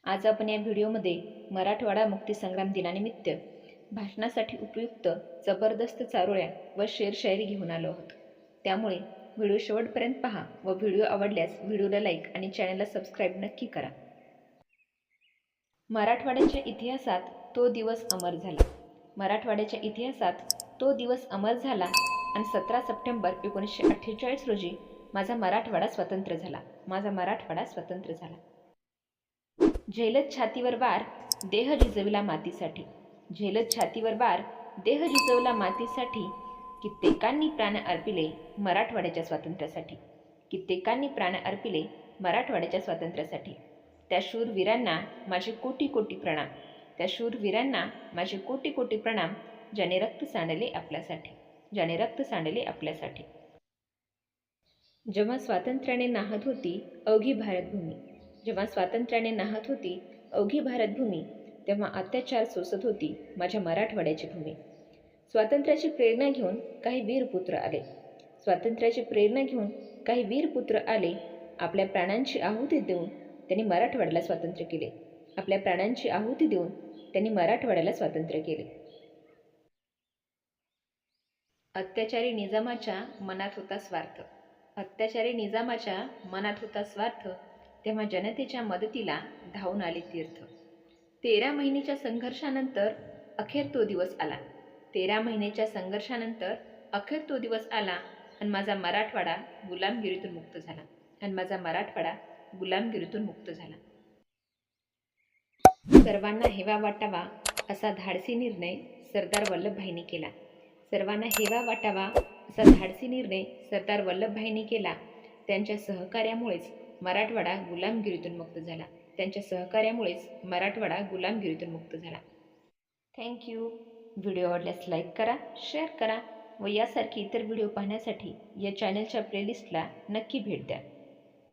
आज आपण या व्हिडिओमध्ये मराठवाडा मुक्तीसंग्राम दिनानिमित्त भाषणासाठी उपयुक्त जबरदस्त चारोळ्या व शेरशायरी घेऊन आलो आहोत। त्यामुळे व्हिडिओ शेवटपर्यंत पहा व व्हिडिओ आवडल्यास व्हिडिओला लाईक आणि चॅनलला सबस्क्राईब नक्की करा। मराठवाड्याच्या इतिहासात तो दिवस अमर झाला। मराठवाड्याच्या इतिहासात तो दिवस अमर झाला आणि 17 सप्टेंबर 1948 रोजी माझा मराठवाडा स्वतंत्र झाला। माझा मराठवाडा स्वतंत्र झाला। झेलत छातीवर वार देह झिजविला मातीसाठी। झेलत छातीवर वार देह झिजवला मातीसाठी। कित्येकांनी प्राण अर्पिले मराठवाड्याच्या स्वातंत्र्यासाठी। कित्येकांनी प्राण अर्पिले मराठवाड्याच्या स्वातंत्र्यासाठी। त्या शूरवीरांना माझे कोटी कोटी प्रणाम। त्या शूरवीरांना माझे कोटी कोटी प्रणाम, ज्याने रक्त सांडले आपल्यासाठी, ज्याने रक्त सांडले आपल्यासाठी। जेव्हा स्वातंत्र्याने नाहत होती अवघी भारतभूमी, जेव्हा स्वातंत्र्याने नाहत होती अवघी भारतभूमी, तेव्हा अत्याचार सोसत होती माझ्या मराठवाड्याची भूमी। स्वातंत्र्याची प्रेरणा घेऊन काही वीर पुत्र आले। स्वातंत्र्याची प्रेरणा घेऊन काही वीर पुत्र आले। आपल्या प्राणांची आहुती देऊन त्यांनी मराठवाड्याला स्वातंत्र्य केले। आपल्या प्राणांची आहुती देऊन त्यांनी मराठवाड्याला स्वातंत्र्य केले। अत्याचारी निजामाच्या मनात होता स्वार्थ। अत्याचारी निजामाच्या मनात होता स्वार्थ, तेव्हा जनतेच्या मदतीला धावून आले तीर्थ। 13 महिन्याच्या संघर्षानंतर अखेर तो दिवस आला। 13 महिन्याच्या संघर्षानंतर अखेर तो दिवस आला आणि माझा मराठवाडा गुलामगिरीतून मुक्त झाला। आणि माझा मराठवाडा गुलामगिरीतून मुक्त झाला। सर्वांना हेवा वाटावा असा धाडसी निर्णय सरदार वल्लभभाईंनी केला। सर्वांना हेवा वाटावा असा धाडसी निर्णय सरदार वल्लभभाईंनी केला। त्यांच्या सहकार्यामुळेच मराठवाडा गुलामगिरीतून मुक्त झाला। त्यांच्या सहकार्यामुळेच मराठवाडा गुलामगिरीतून मुक्त झाला। थँक्यू। व्हिडिओ आवडल्यास लाईक करा, शेअर करा व यासारखी इतर व्हिडिओ पाहण्यासाठी या चॅनलच्या प्लेलिस्टला नक्की भेट द्या।